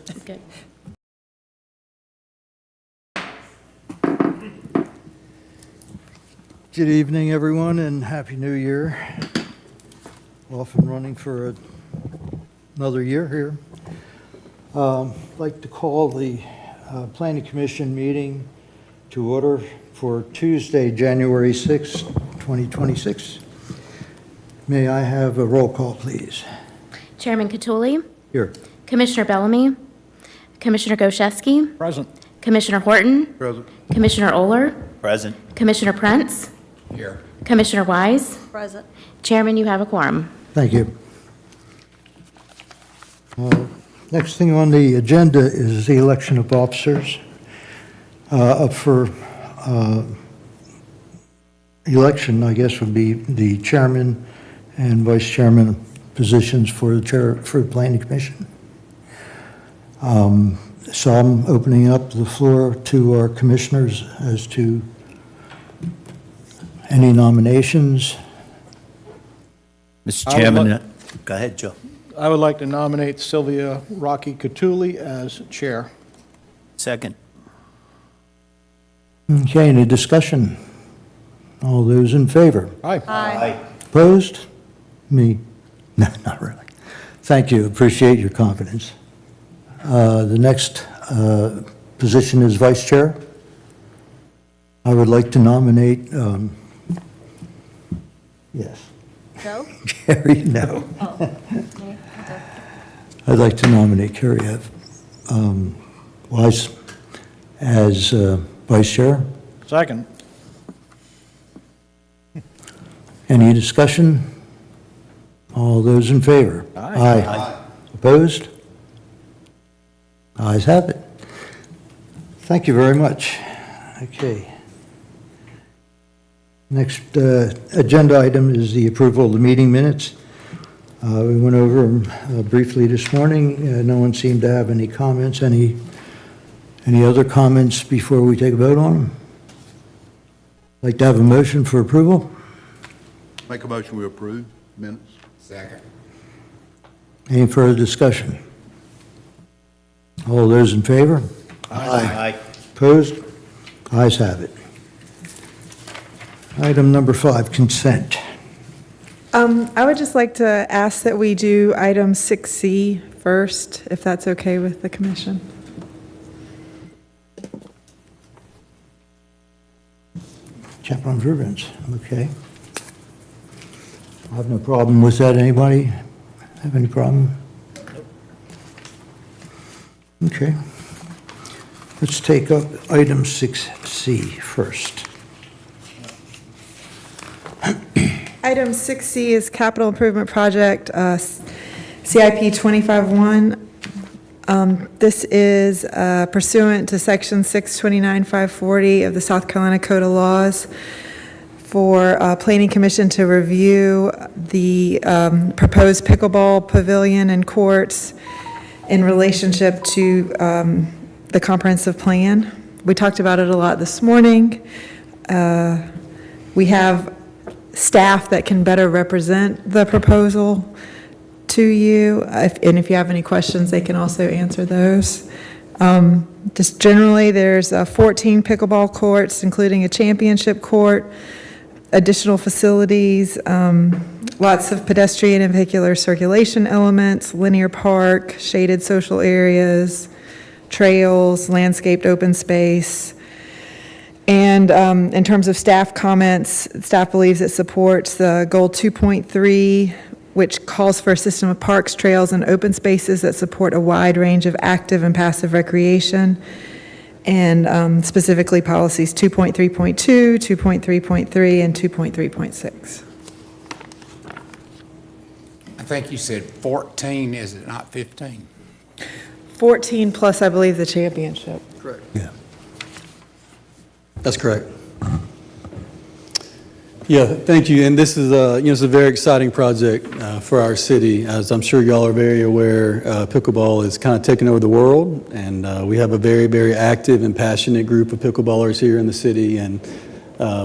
Good. Good evening, everyone, and Happy New Year. Off and running for another year here. I'd like to call the Planning Commission meeting to order for Tuesday, January 6, 2026. May I have a roll call, please? Chairman Cattouli, Here. Commissioner Bellamy, Commissioner Goszewski, Present. Commissioner Horton, Present. Commissioner Oler, Present. Commissioner Prince, Here. Commissioner Wise. Present. Chairman, you have a quorum. Thank you. Next thing on the agenda is the election of officers. Up for election, I guess, would be the chairman and vice chairman positions for the Planning Commission. So I'm opening up the floor to our commissioners as to any nominations. Mr. Chairman, go ahead, Joe. I would like to nominate Sylvia Rocky Cattouli as chair. Second. Okay, any discussion? All those in favor? Aye. Aye. Opposed? Me? No, not really. Thank you, appreciate your confidence. The next position is vice chair. I would like to nominate, yes. Joe? Carrie, no. Oh. I'd like to nominate Carrie Wise as vice chair. Second. Any discussion? All those in favor? Aye. Aye. Opposed? Ayes have it. Thank you very much. Okay. Next agenda item is the approval of the meeting minutes. We went over them briefly this morning. No one seemed to have any comments. Any other comments before we take a vote on them? Like to have a motion for approval? Make a motion we approve minutes. Second. Any further discussion? All those in favor? Aye. Opposed? Ayes have it. Item number 5, consent. I would just like to ask that we do item 6C first, if that's okay with the commission. Chaplain Rubens, okay. I have no problem with that. Anybody have any problem? Okay. Let's take up item 6C first. Item 6C is capital improvement project, CIP 25-1. This is pursuant to section 629-540 of the South Carolina Code of Laws for Planning Commission to review the proposed pickleball pavilion and courts in relationship to the comprehensive plan. We talked about it a lot this morning. We have staff that can better represent the proposal to you, and if you have any questions, they can also answer those. Just generally, there's 14 pickleball courts, including a championship court, additional facilities, lots of pedestrian and vehicular circulation elements, linear park, shaded social areas, trails, landscaped open space. And in terms of staff comments, staff believes it supports the goal 2.3, which calls for a system of parks, trails, and open spaces that support a wide range of active and passive recreation, and specifically policies 2.3.2, 2.3.3, and 2.3.6. I think you said 14, is it not 15? 14 plus, I believe, the championship. Correct. Yeah. That's correct. Yeah, thank you. And this is it's a very exciting project for our city. As I'm sure y'all are very aware, pickleball is kind of taking over the world, and we have a very, very active and passionate group of pickleballers here in the city. And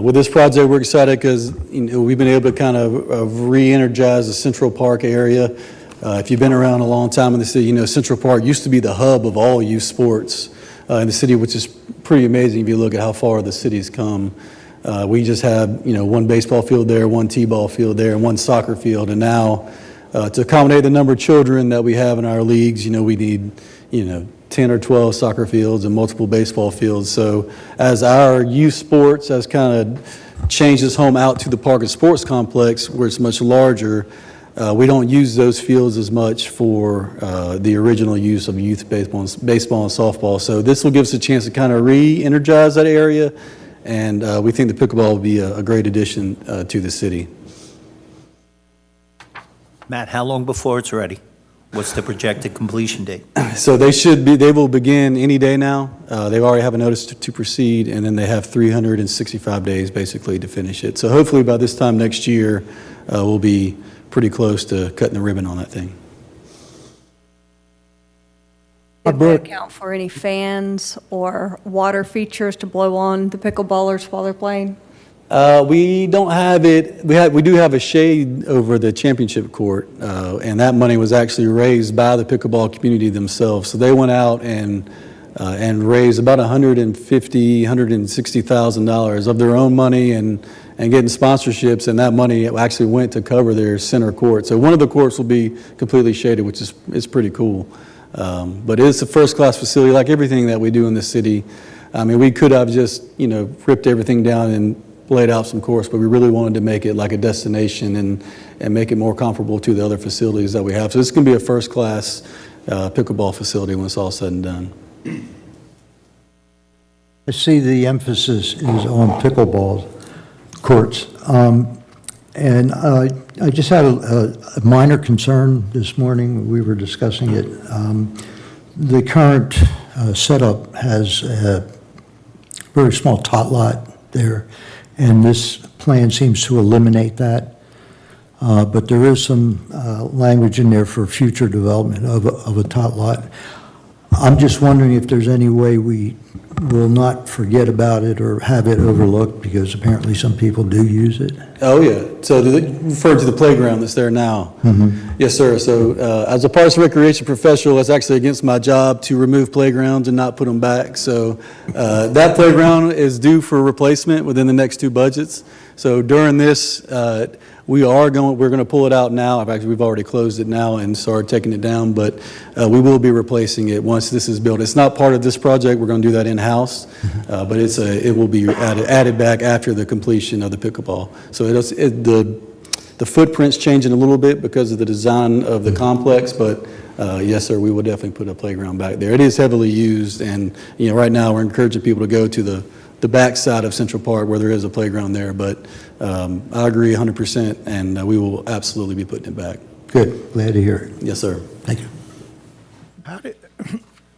with this project, we're excited because we've been able to kind of re-energize the Central Park area. If you've been around a long time in the city, you know Central Park used to be the hub of all youth sports in the city, which is pretty amazing if you look at how far the city's come. We just had, one baseball field there, one t-ball field there, and one soccer field, and now to accommodate the number of children that we have in our leagues, we need, 10 or 12 soccer fields and multiple baseball fields. So as our youth sports has kind of changed its home out to the Park and Sports Complex, where it's much larger, we don't use those fields as much for the original use of youth baseball and softball. So this will give us a chance to kind of re-energize that area, and we think the pickleball will be a great addition to the city. Matt, how long before it's ready? What's the projected completion date? So they will begin any day now. They already have a notice to proceed, and then they have 365 days basically to finish it. So hopefully by this time next year, we'll be pretty close to cutting the ribbon on that thing. Did they account for any fans or water features to blow on the pickleballers while they're playing? We don't have it. We do have a shade over the championship court, and that money was actually raised by the pickleball community themselves. So they went out and raised about $150,000-160,000 of their own money and getting sponsorships, and that money actually went to cover their center court. So one of the courts will be completely shaded, which is pretty cool. But it's a first-class facility, like everything that we do in the city. I mean, we could have just ripped everything down and laid out some courts, but we really wanted to make it like a destination and make it more comparable to the other facilities that we have. So it's going to be a first-class pickleball facility when it's all said and done. I see the emphasis is on pickleball courts. And I just had a minor concern this morning. We were discussing it. The current setup has a very small tot lot there, and this plan seems to eliminate that. But there is some language in there for future development of a tot lot. I'm just wondering if there's any way we will not forget about it or have it overlooked, because apparently some people do use it. Oh, yeah. So referring to the playground that's there now? Mm-hmm. Yes, sir. So as a Parks and Recreation professional, it's actually against my job to remove playgrounds and not put them back. So that playground is due for replacement within the next 2 budgets. So during this, we're going to pull it out now. Actually, we've already closed it now and started taking it down, but we will be replacing it once this is built. It's not part of this project. We're going to do that in-house, but it will be added back after the completion of the pickleball. So the footprint's changing a little bit because of the design of the complex, but yes, sir, we will definitely put a playground back there. It is heavily used, and right now we're encouraging people to go to the back side of Central Park where there is a playground there, but I agree 100%, and we will absolutely be putting it back. Good, glad to hear it. Yes, sir. Thank you.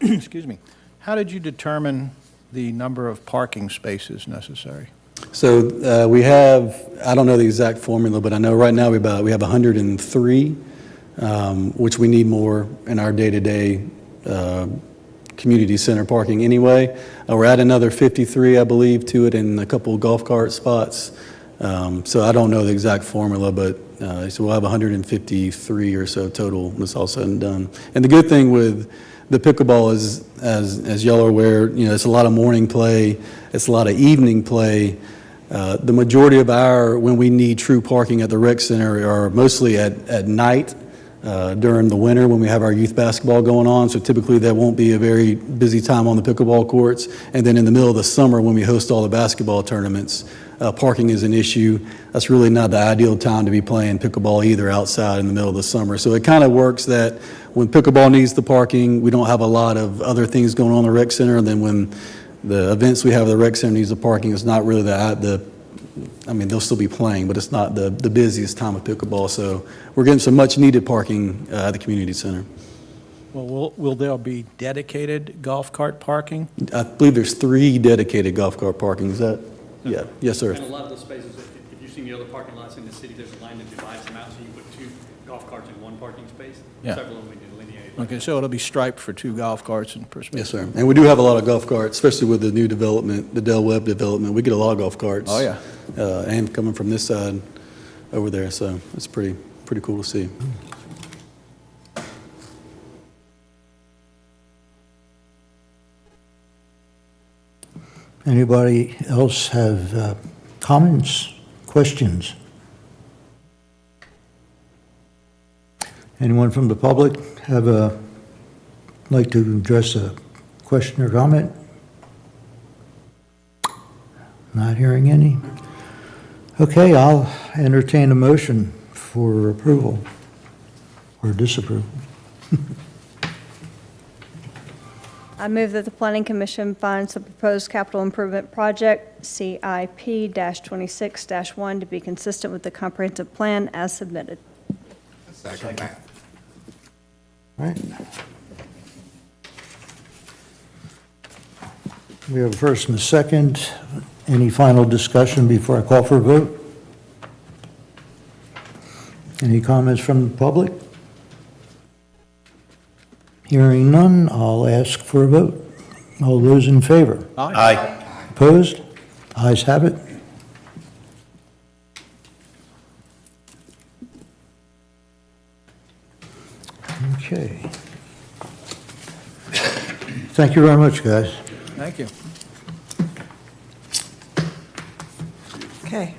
Excuse me. How did you determine the number of parking spaces necessary? So we have, I don't know the exact formula, but I know right now we have 103, which we need more in our day-to-day community center parking anyway. We're at another 53, I believe, to it in a couple of golf cart spots. So I don't know the exact formula, but so we'll have 153 or so total when it's all said and done. And the good thing with the pickleball is, as y'all are aware, it's a lot of morning play, it's a lot of evening play. The majority of when we need true parking at the rec center are mostly at night during the winter when we have our youth basketball going on. So typically that won't be a very busy time on the pickleball courts. And then in the middle of the summer when we host all the basketball tournaments, parking is an issue. That's really not the ideal time to be playing pickleball either outside in the middle of the summer. So it kind of works that when pickleball needs the parking, we don't have a lot of other things going on in the rec center. And then when the events we have at the rec center needs the parking, it's not really they'll still be playing, but it's not the busiest time of pickleball. So we're getting some much needed parking at the community center. Well, will there be dedicated golf cart parking? I believe there's 3 dedicated golf cart parking. Is that? Yeah. Yes, sir. And a lot of those spaces, if you've seen the other parking lots in the city, there's a line that divides them out, so you can put 2 golf carts in 1 parking space. Yeah. Several of them we delineated. Okay, so it'll be striped for 2 golf carts in perspective. Yes, sir. And we do have a lot of golf carts, especially with the new development, the Del Webb development. We get a lot of golf carts. Oh, yeah. And coming from this side over there, so it's pretty cool to see. Anybody else have comments, questions? Anyone from the public like to address a question or comment? Not hearing any. Okay, I'll entertain a motion for approval or disapproval. I move that the Planning Commission finds the proposed capital improvement project, CIP-26-1, to be consistent with the comprehensive plan as submitted. Second that. All right. We have a first and a second. Any final discussion before I call for a vote? Any comments from the public? Hearing none, I'll ask for a vote. All those in favor? Aye. Opposed? Ayes have it. Okay. Thank you very much, guys. Thank you. Okay.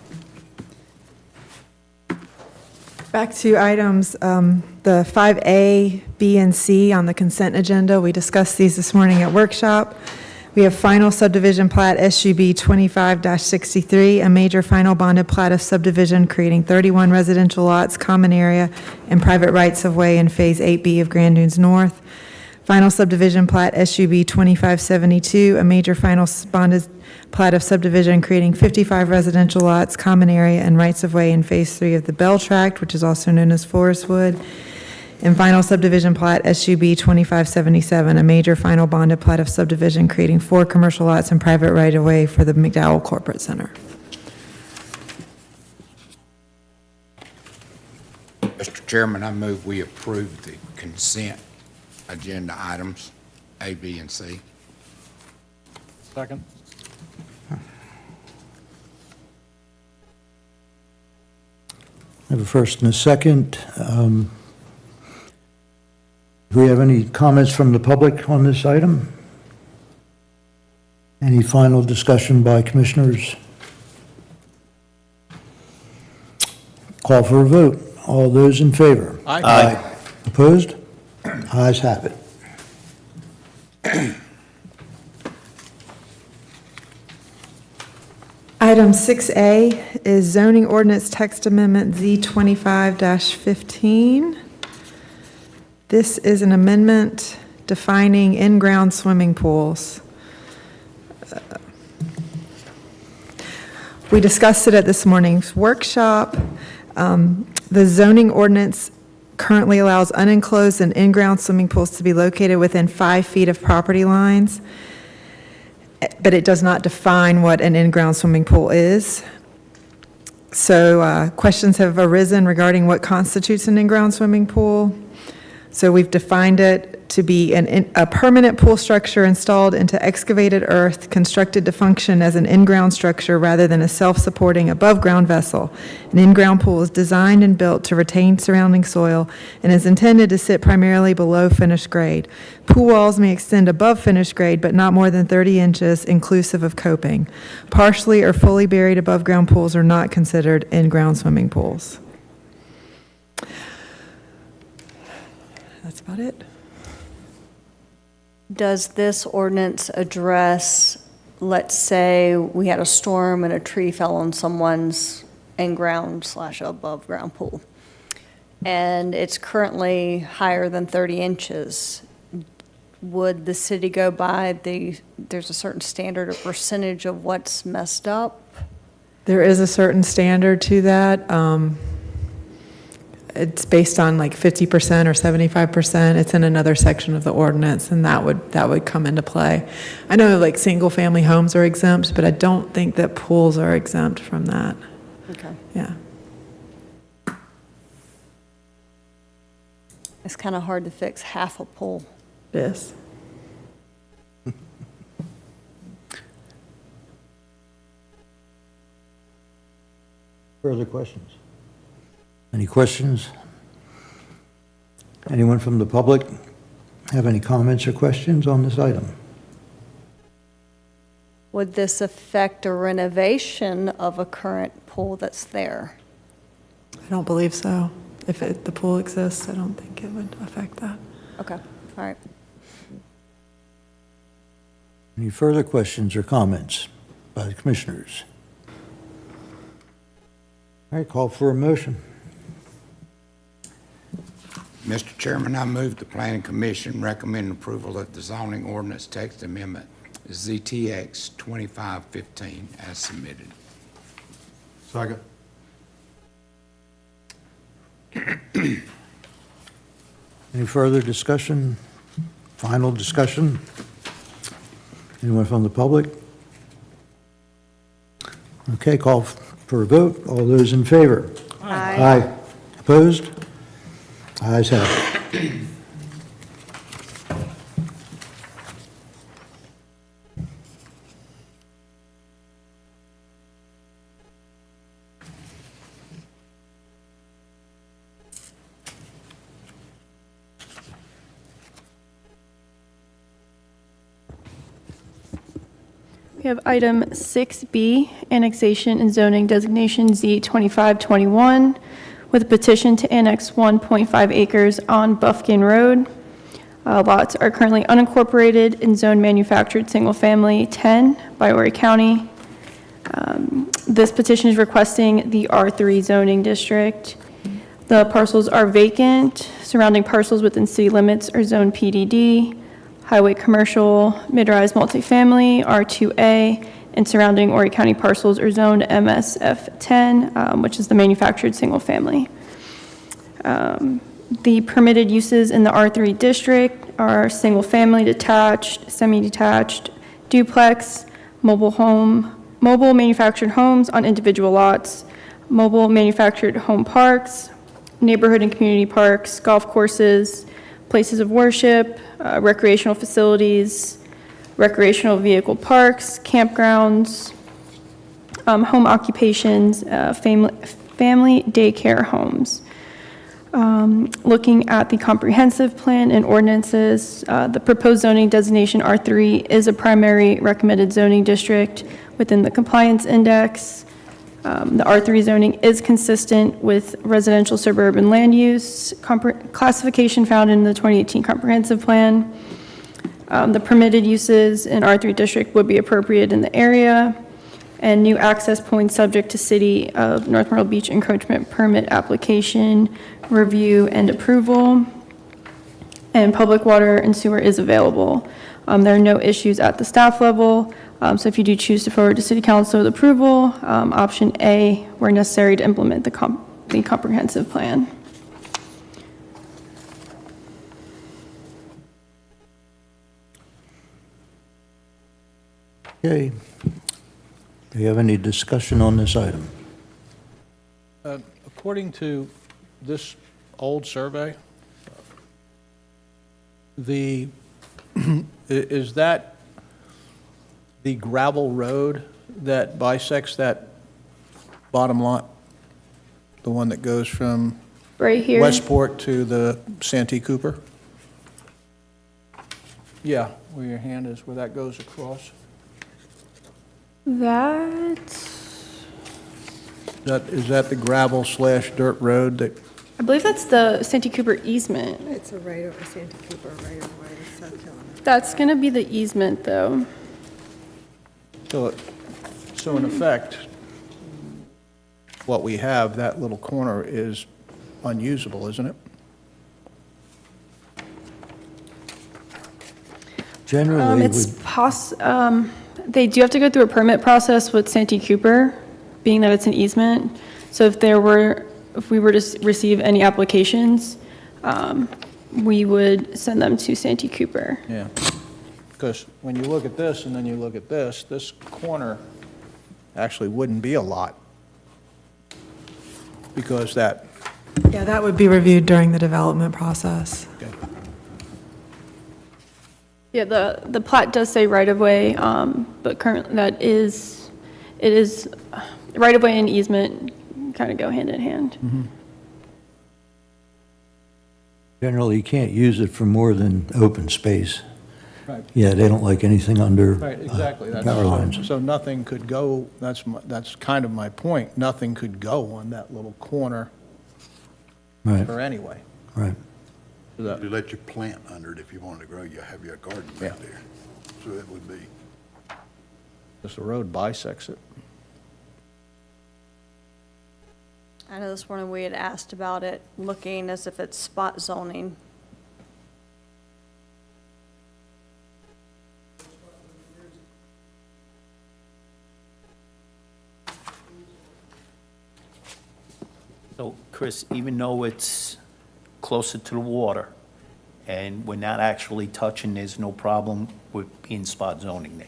Back to items, the 5A, B, and C on the consent agenda. We discussed these this morning at workshop. We have final subdivision plat SUB 25-63, a major final bonded plat of subdivision creating 31 residential lots, common area, and private rights-of-way in Phase 8B of Grand Dunes North. Final subdivision plat SUB 2572, a major final bonded plat of subdivision creating 55 residential lots, common area, and rights-of-way in Phase 3 of the Bell Tract, which is also known as Forestwood. And final subdivision plat SUB 2577, a major final bonded plat of subdivision creating 4 commercial lots and private right-of-way for the McDowell Corporate Center. Mr. Chairman, I move we approve the consent agenda items, A, B, and C. Second. I have a first and a second. Do we have any comments from the public on this item? Any final discussion by commissioners? Call for a vote. All those in favor? Aye. Opposed? Ayes have it. Item 6A is zoning ordinance text amendment Z25-15. This is an amendment defining in-ground swimming pools. We discussed it at this morning's workshop. The zoning ordinance currently allows unenclosed and in-ground swimming pools to be located within 5 feet of property lines, but it does not define what an in-ground swimming pool is. So questions have arisen regarding what constitutes an in-ground swimming pool. So we've defined it to be a permanent pool structure installed into excavated earth, constructed to function as an in-ground structure rather than a self-supporting above-ground vessel. An in-ground pool is designed and built to retain surrounding soil and is intended to sit primarily below finished grade. Pool walls may extend above finished grade, but not more than 30 inches inclusive of coping. Partially or fully buried above-ground pools are not considered in-ground swimming pools. That's about it. Does this ordinance address, let's say we had a storm and a tree fell on someone's in-ground/above-ground pool, and it's currently higher than 30 inches? Would the city go by there's a certain standard or percentage of what's messed up? There is a certain standard to that. It's based on like 50% or 75%. It's in another section of the ordinance, and that would come into play. I know like single-family homes are exempt, but I don't think that pools are exempt from that. Okay. Yeah. It's kind of hard to fix half a pool. Yes. Further questions? Any questions? Anyone from the public have any comments or questions on this item? Would this affect a renovation of a current pool that's there? I don't believe so. If the pool exists, I don't think it would affect that. Okay, all right. Any further questions or comments by the commissioners? All right, call for a motion. Mr. Chairman, I move the Planning Commission recommend approval of the zoning ordinance text amendment ZTX 2515 as submitted. Second. Any further discussion? Final discussion? Anyone from the public? Okay, call for a vote. All those in favor? Aye. Opposed? Ayes have it. We have item 6B, annexation and zoning designation Z2521, with a petition to annex 1.5 acres on Buffkin Road. Lots are currently unincorporated and zoned manufactured single-family 10 by Horry County. This petition is requesting the R3 zoning district. The parcels are vacant. Surrounding parcels within city limits are zoned PDD. Highway commercial, mid-rise multifamily, R2A, and surrounding Horry County parcels are zoned MSF10, which is the manufactured single family. The permitted uses in the R3 district are single family, detached, semi-detached, duplex, mobile manufactured homes on individual lots, mobile manufactured home parks, neighborhood and community parks, golf courses, places of worship, recreational facilities, recreational vehicle parks, campgrounds, home occupations, family daycare homes. Looking at the comprehensive plan and ordinances, the proposed zoning designation R3 is a primary recommended zoning district within the compliance index. The R3 zoning is consistent with residential suburban land use classification found in the 2018 comprehensive plan. The permitted uses in R3 district would be appropriate in the area, and new access points subject to City of North Myrtle Beach encroachment permit application, review, and approval. And public water and sewer is available. There are no issues at the staff level. So if you do choose to forward to City Council with approval, option A, where necessary to implement the comprehensive plan. Okay. Do you have any discussion on this item? According to this old survey, is that the gravel road that bisects that bottom lot? The one that goes from Right here. Westport to the Santee Cooper? Yeah, where your hand is, where that goes across. Is that the gravel/dirt road that, I believe that's the Santee Cooper easement. It's a right of Santa Cooper right of way, That's going to be the easement, though. so in effect, what we have, that little corner is unusable, isn't it? Generally, They do have to go through a permit process with Santee Cooper, being that it's an easement. So if we were to receive any applications, we would send them to Santee Cooper. Yeah. Because when you look at this and then you look at this corner actually wouldn't be a lot. Because that, Yeah, that would be reviewed during the development process. okay. Yeah, the plat does say right-of-way, but currently it is right-of-way and easement kind of go hand in hand. generally, you can't use it for more than open space. Right. Yeah, they don't like anything under Right, exactly. power lines. So nothing could go, that's kind of my point. Nothing could go on that little corner Right, or anyway. right. So that- You let you plant under it if you wanted to grow, you have your garden Yeah. right there. So it would be. Just the road bisects it. I know this morning we had asked about it, looking as if it's spot zoning. So, Chris, even though it's closer to the water, and we're not actually touching, there's no problem with being spot zoning there,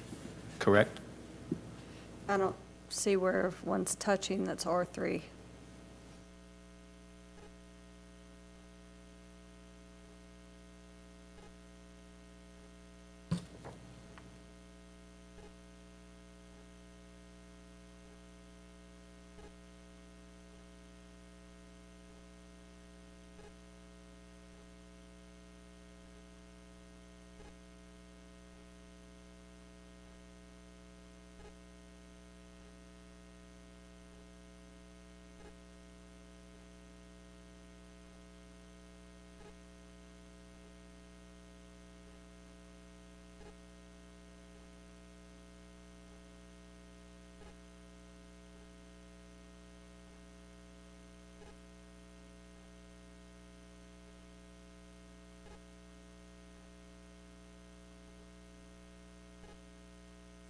correct? I don't see where one's touching that's R3.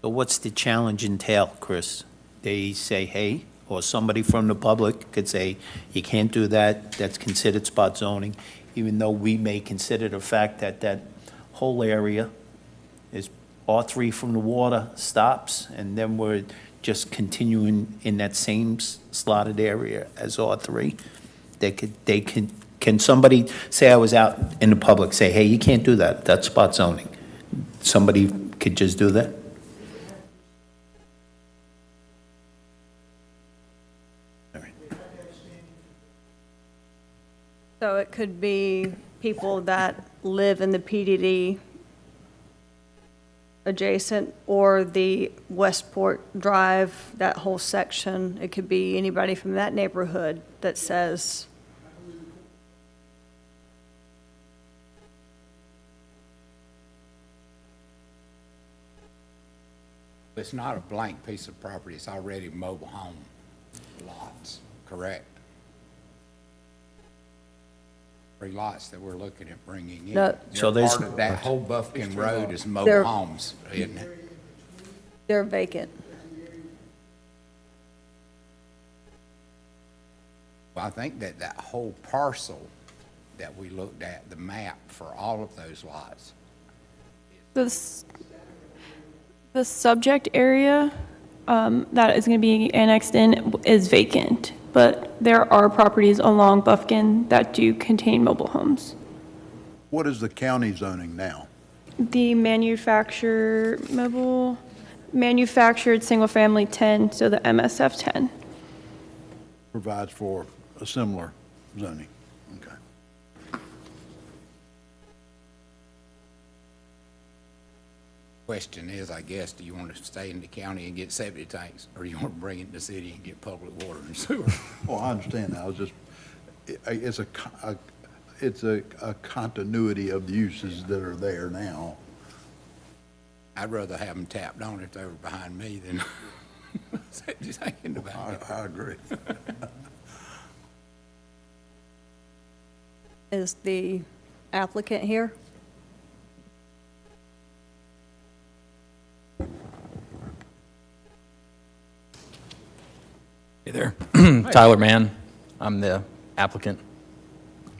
So what's the challenge entail, Chris? They say, hey, or somebody from the public could say, you can't do that, that's considered spot zoning, even though we may consider the fact that that whole area is R3 from the water stops, and then we're just continuing in that same slotted area as R3. Can somebody say, I was out in the public, say, hey, you can't do that, that's spot zoning? Somebody could just do that? So it could be people that live in the PDD adjacent or the Westport Drive, that whole section. It could be anybody from that neighborhood that says, It's not a blank piece of property, it's already mobile home lots, correct? 3 lots that we're looking at bringing in. No. So They're there's- part of that whole Buffkin Road is They're- mobile homes, isn't it? they're vacant. Well, I think that that whole parcel that we looked at, the map for all of those lots, The subject area that is going to be annexed in is vacant, but there are properties along Buffkin that do contain mobile homes. What is the county zoning now? The manufactured single-family 10, so the MSF 10. Provides for a similar zoning. Okay. question is, I guess, do you want to stay in the county and get septic tanks, or do you want to bring it to the city and get public water and sewer? Well, I understand that. I was just, it's a continuity of the uses that are there now. I'd rather have them tapped on if they were behind me than septic tank in the back. I agree. Is the applicant here? Hey there, Tyler Mann. I'm the applicant.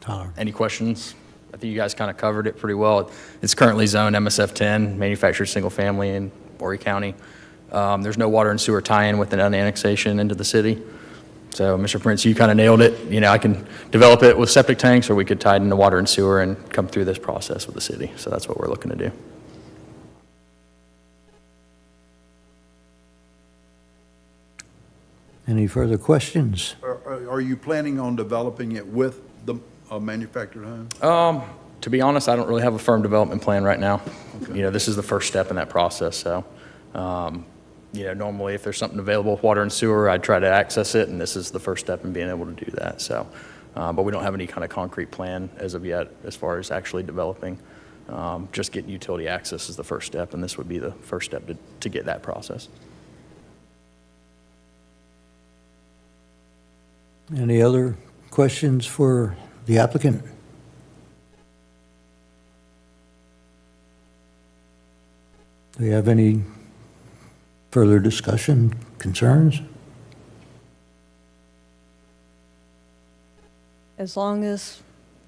Tyler. Any questions? I think you guys kind of covered it pretty well. It's currently zoned MSF 10, manufactured single family in Horry County. There's no water and sewer tie-in with an unannexation into the city. So, Mr. Prince, you kind of nailed it. You know, I can develop it with septic tanks, or we could tie it into water and sewer and come through this process with the city. So that's what we're looking to do. Any further questions? Are you planning on developing it with the manufactured home? To be honest, I don't really have a firm development plan right now. You know, this is the first step in that process, so, you know, normally if there's something available with water and sewer, I'd try to access it, and this is the first step in being able to do that, so. But we don't have any kind of concrete plan as of yet as far as actually developing. Just getting utility access is the first step, and this would be the first step to get that process. Any other questions for the applicant? Do you have any further discussion, concerns? As long as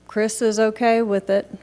Chris is okay with it.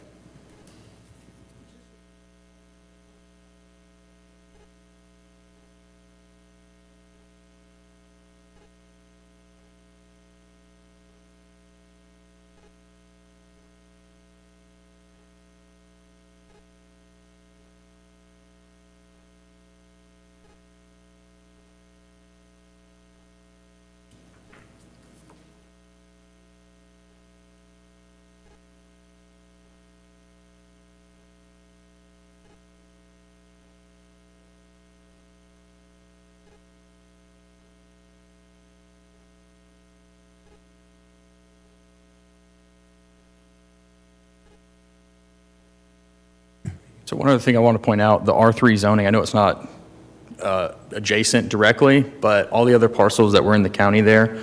So one other thing I want to point out, the R3 zoning, I know it's not adjacent directly, but all the other parcels that were in the county there,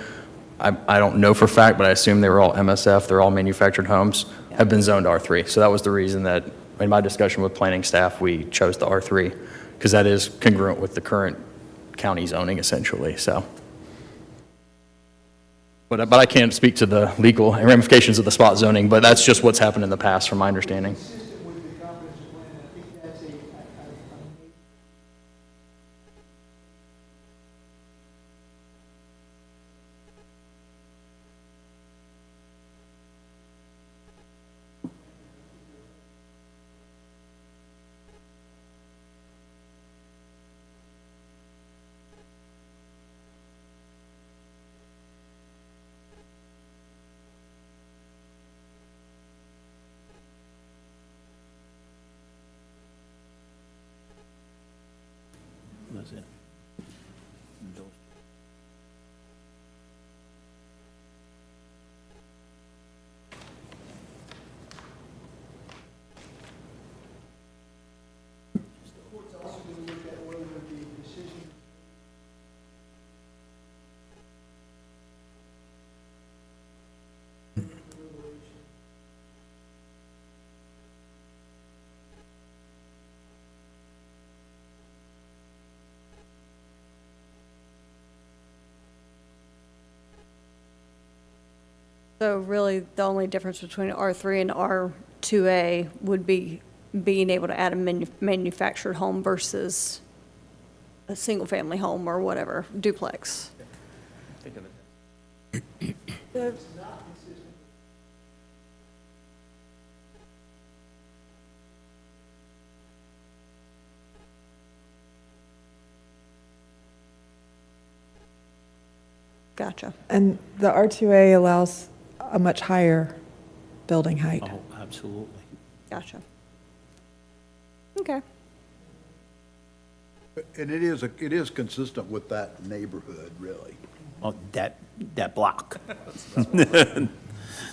I don't know for a fact, but I assume they were all MSF, they're all manufactured homes, have been zoned R3. So that was the reason that in my discussion with planning staff, we chose the R3, because that is congruent with the current county zoning essentially, so. But I can't speak to the legal ramifications of the spot zoning, but that's just what's happened in the past from my understanding. Was it? So really, the only difference between R3 and R2A would be being able to add a manufactured home versus a single-family home or whatever, duplex. Gotcha. And the R2A allows a much higher building height. Oh, absolutely. Gotcha. Okay. And it is consistent with that neighborhood, really. Oh, that block.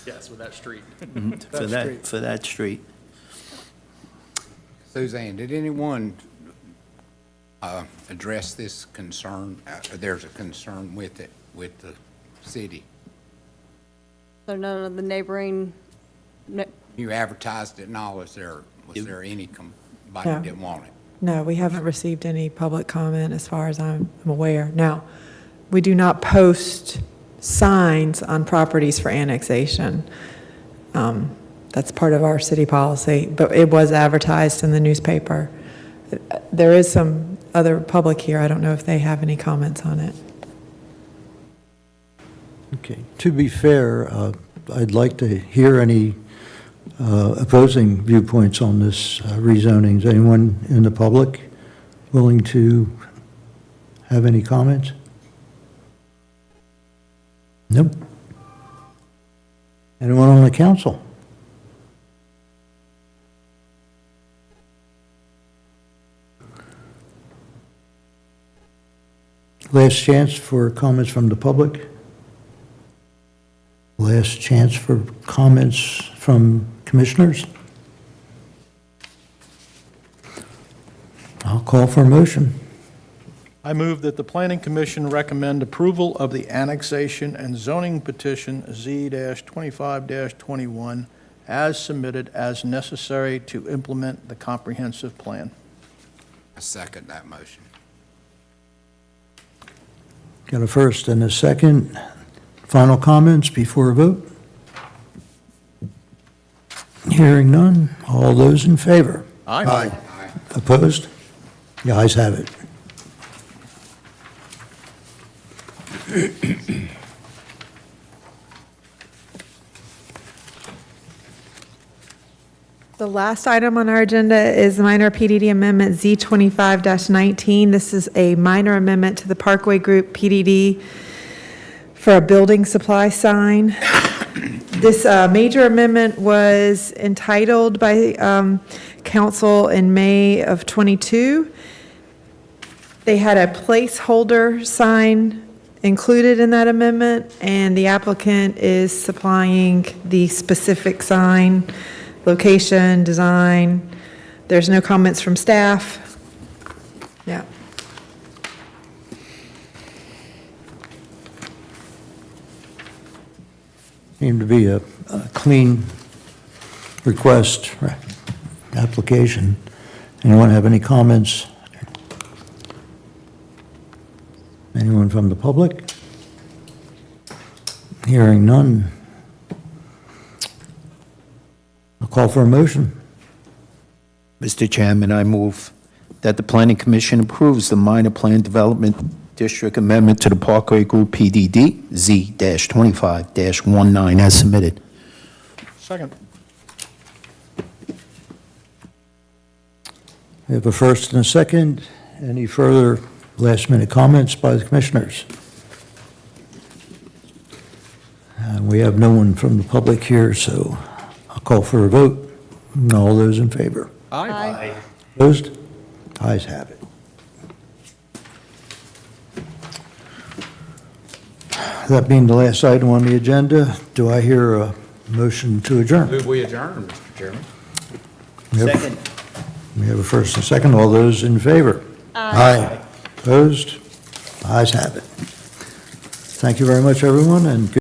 Yes, with that street. For that street. Suzanne, did anyone address this concern? There's a concern with it, with the city. So none of the neighboring, You advertised it and all, was there anybody No. that didn't want it? No, we haven't received any public comment as far as I'm aware. Now, we do not post signs on properties for annexation. That's part of our city policy, but it was advertised in the newspaper. There is some other public here. I don't know if they have any comments on it. Okay, to be fair, I'd like to hear any opposing viewpoints on this rezoning. Is anyone in the public willing to have any comments? Nope. Anyone on the council? Last chance for comments from the public. Last chance for comments from commissioners. I'll call for a motion. I move that the Planning Commission recommend approval of the annexation and zoning petition Z-25-21 as submitted as necessary to implement the comprehensive plan. I second that motion. Got a first and a second. Final comments before a vote? Hearing none. All those in favor? Aye. Opposed? The ayes have it. The last item on our agenda is minor PDD amendment Z25-19. This is a minor amendment to the Parkway Group PDD for a building supply sign. This major amendment was entitled by council in May of '22. They had a placeholder sign included in that amendment, and the applicant is supplying the specific sign, location, design. There's no comments from staff. Yeah. Seemed to be a clean request, application. Anyone have any comments? Anyone from the public? Hearing none. I'll call for a motion. Mr. Chairman, I move that the Planning Commission approves the minor plan development district amendment to the Parkway Group PDD Z-25-19 as submitted. Second. We have a first and a second. Any further last-minute comments by the commissioners? We have no one from the public here, so I'll call for a vote. All those in favor? Aye. Opposed? Ayes have it. That being the last item on the agenda, do I hear a motion to adjourn? Move we adjourn, Mr. Chairman. Second. We have a first and second. All those in favor? Aye. Opposed? Ayes have it. Thank you very much, everyone, and good